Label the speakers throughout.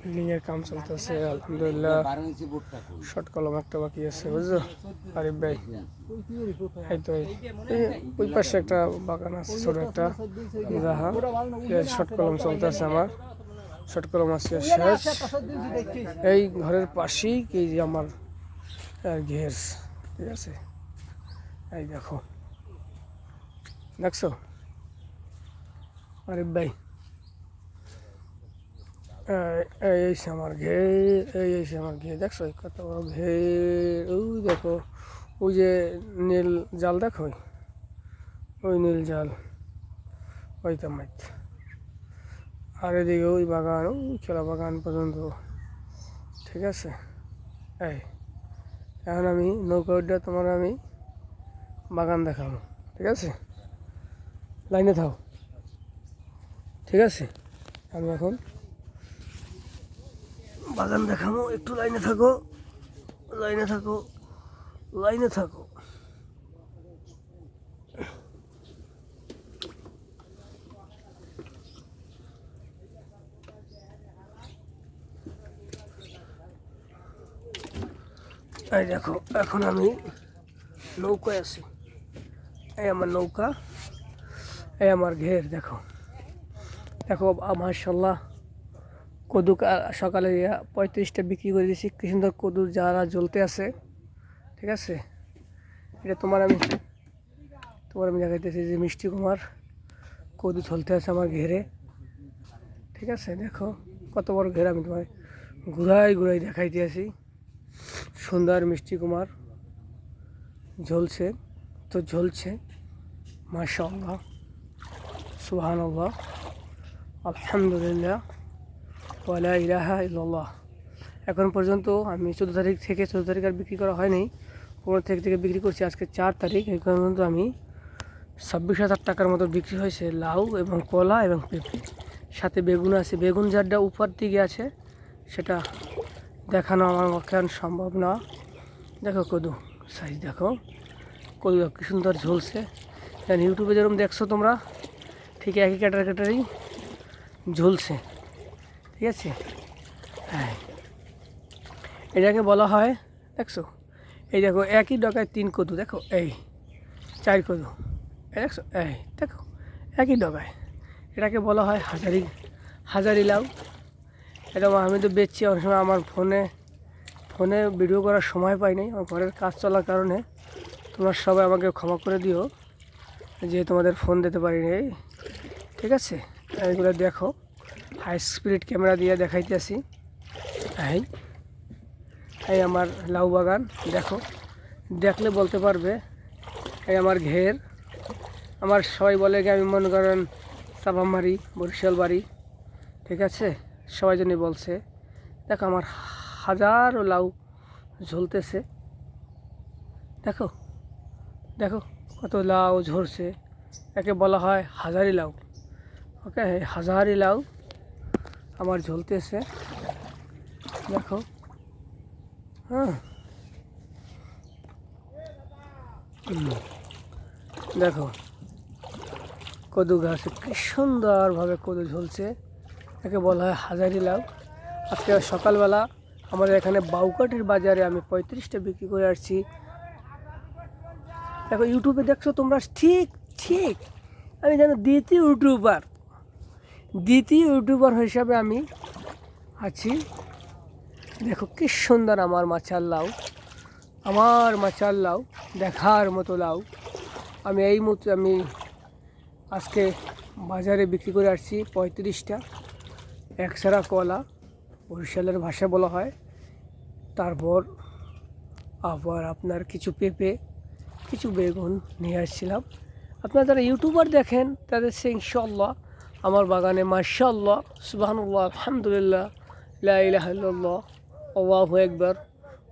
Speaker 1: বিল্ডিংয়ের কাম চলতেছে আলহামদুলিল্লাহ। শর্ট কলম একটা বাকি আছে বুঝছো আরিফ ভাই। এই তো ওই পাশে একটা বাগান আছে ছোট একটা, শর্ট কলম চলতেছে আমার। শর্ট কলম আছে শেষ। এই ঘরের পাশেই এই যে আমার ঘের, ঠিক আছে। এই দেখো, দেখছো আরিফ ভাই, এই আমার ঘের, এই আমার ঘের, দেখছো কত বড় ঘের। ওই দেখো ওই যে নীল জাল, দেখো ওই নীল জাল, ওই তামাইত। আর এদিকে ওই বাগান, ওই খেলা বাগান পর্যন্ত, ঠিক আছে। এই এখন আমি নৌকা উড্ডা তোমার আমি বাগান দেখাবো, ঠিক আছে। লাইনে থাও, ঠিক আছে। আমি এখন বাগান দেখাবো, একটু লাইনে থাকো, লাইনে থাকো, লাইনে থাকো। এই দেখো এখন আমি নৌকায় আছি। এই আমার নৌকা, এই আমার ঘের। দেখো দেখো মাশাআল্লাহ, কদু সকালে 35টা বিক্রি করে দিয়েছি। কি সুন্দর কদু যারা জ্বলতে আছে, ঠিক আছে। এটা তোমার আমি দেখাইতেছি যে মিষ্টি কুমার কদু ঝলতে আছে আমার ঘেরে, ঠিক আছে। দেখো কত বড় ঘের, আমি তোমার ঘুরাই ঘুরাই দেখাইতে আছি। সুন্দর মিষ্টি কুমার ঝলছে, তো ঝলছে মাশাআল্লাহ, সুবহানাল্লাহ, আলহামদুলিল্লাহ, ওয়ালা ইলাহা ইল্লাল্লাহ। এখন পর্যন্ত আমি 14 তারিখ থেকে, 14 তারিখ আর বিক্রি করা হয়নি, 15 তারিখ থেকে বিক্রি করছি। আজকে 4 তারিখ, এই পর্যন্ত আমি 26,000 টাকার মতো বিক্রি হয়েছে। লাউ এবং কলা এবং পেঁপে, সাথে বেগুন আছে। বেগুন যারটা উপর দিকে আছে সেটা দেখানো আমার পক্ষে সম্ভব না। দেখো কদু সাইজ, দেখো কদু কি সুন্দর ঝলছে। ইউটিউবে যেরকম দেখছো তোমরা, ঠিক একই ক্যাটারি ঝলছে, ঠিক আছে। হ্যাঁ, এটাকে বলা হয়, দেখছো এই দেখো একই ডগায় 3 কদু, দেখো এই 4 কদু, এই দেখছো, এই দেখো একই ডগায়। এটাকে বলা হয় হাজারি লাউ। এটা আমি তো বেচছি অনেক সময়। আমার ফোনে ভিডিও করার সময় পাই নাই, আমার ঘরের কাজ চলার কারণে। তোমরা সবাই আমাকে ক্ষমা করে দিও যে তোমাদের ফোন দিতে পারিনি, ঠিক আছে। এইগুলো দেখো, হাই স্পিড ক্যামেরা দিয়ে দেখাইতেছি। এই আমার লাউ বাগান দেখো, দেখলে বলতে পারবে। এই আমার ঘের, আমার সবাই বলে কি আমি মনে করেন চাপামারি, বরিশাল বাড়ি, ঠিক আছে। সবাই জন্যই বলছে। দেখো আমার হাজারো লাউ ঝুলতেছে, দেখো দেখো কত লাউ ঝরছে। একে বলা হয় হাজারি লাউ, ওকে। হাজারি লাউ আমার ঝুলতেছে, দেখো। হ্যাঁ, দেখো কদু গাছে কি সুন্দরভাবে কদু ঝুলছে, একে বলা হয় হাজারি লাউ। আজকে সকালবেলা আমাদের এখানে বাউকাটির বাজারে আমি 35টা বিক্রি করে আসছি। দেখো ইউটিউবে দেখছো তোমরা, ঠিক ঠিক আমি যেন দ্বিতীয় ইউটিউবার হিসাবে আমি আছি। দেখো কি সুন্দর আমার মাচার লাউ, আমার মাচার লাউ, দেখার মতো লাউ। আমি আমি আজকে বাজারে বিক্রি করে আসছি 35টা। একসারা কলা, বরিশালের ভাষা বলা হয়। তারপর আবার আপনার কিছু পেঁপে, কিছু বেগুন নিয়ে আসছিলাম। আপনারা যারা ইউটিউবার দেখেন তাদের সে ইনশাআল্লাহ আমার বাগানে মাশাআল্লাহ, সুবহানাল্লাহ, আলহামদুলিল্লাহ, লা ইলাহা ইল্লাল্লাহ, আল্লাহু আকবার,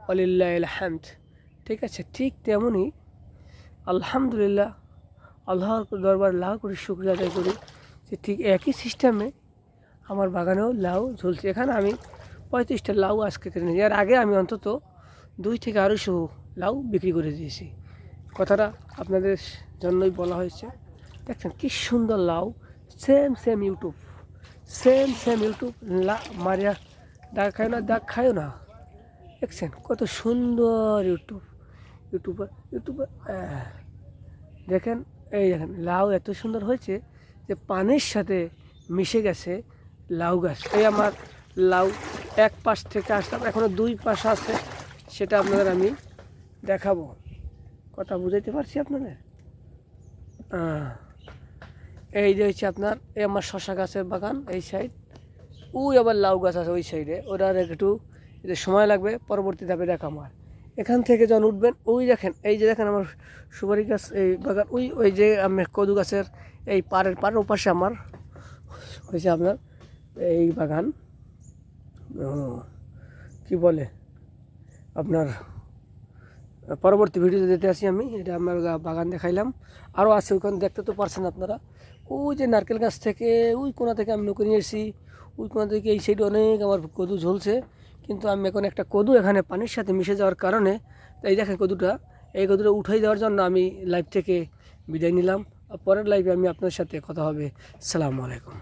Speaker 1: ওয়ালিল্লাহিল হামদ, ঠিক আছে। ঠিক তেমনই আলহামদুলিল্লাহ, আল্লাহর দরবার লাখ করে শুকরিয়া আদায় করি যে ঠিক একই সিস্টেমে আমার বাগানেও লাউ ঝুলছে। এখানে আমি 35টা লাউ আজকে কিনে নিয়েছি। এর আগে আমি অন্তত 2 থেকে 250 লাউ বিক্রি করে দিয়েছি। কথাটা আপনাদের জন্যই বলা হয়েছে। দেখছেন কি সুন্দর লাউ, সেম ইউটিউব, সেম ইউটিউব মারিয়া দাগ খায়ও না। দেখছেন কত সুন্দর ইউটিউবে দেখেন, এই দেখেন লাউ এত সুন্দর হয়েছে যে পানির সাথে মিশে গেছে লাউ গাছ। এই আমার লাউ এক পাশ থেকে আসলাম, এখনও দুই পাশ আছে, সেটা আপনাদের আমি দেখাবো। কথা বুঝাইতে পারছি আপনাদের? এই যে হচ্ছে আপনার এই আমার শশা গাছের বাগান এই সাইড, ওই আবার লাউ গাছ আছে ওই সাইডে, ওটা একটু সময় লাগবে, পরবর্তী ধাপে দেখা আমার। এখান থেকে যখন উঠবেন ওই দেখেন, এই যে দেখেন আমার সুপারি গাছ এই বাগান, ওই যে আমার কদু গাছের এই পাড়ের ওপাশে আমার হয়েছে আপনার এই বাগান, কি বলে আপনার, পরবর্তী ভিডিওতে যেতে আসি আমি। এটা আমার বাগান দেখাইলাম, আরও আছে ওইখানে দেখতে তো পারছেন আপনারা। ওই যে নারকেল গাছ থেকে ওই কোনা থেকে আমি নৌকো নিয়ে এসেছি, ওই কোনা থেকে এই সাইডে অনেক আমার কদু ঝলছে, কিন্তু আমি এখন একটা কদু এখানে পানির সাথে মিশে যাওয়ার কারণে, এই দেখেন কদুটা, এই কদুটা উঠাই দেওয়ার জন্য আমি লাইভ থেকে বিদায় নিলাম। পরের লাইভে আমি আপনার সাথে কথা হবে। আসসালামু আলাইকুম।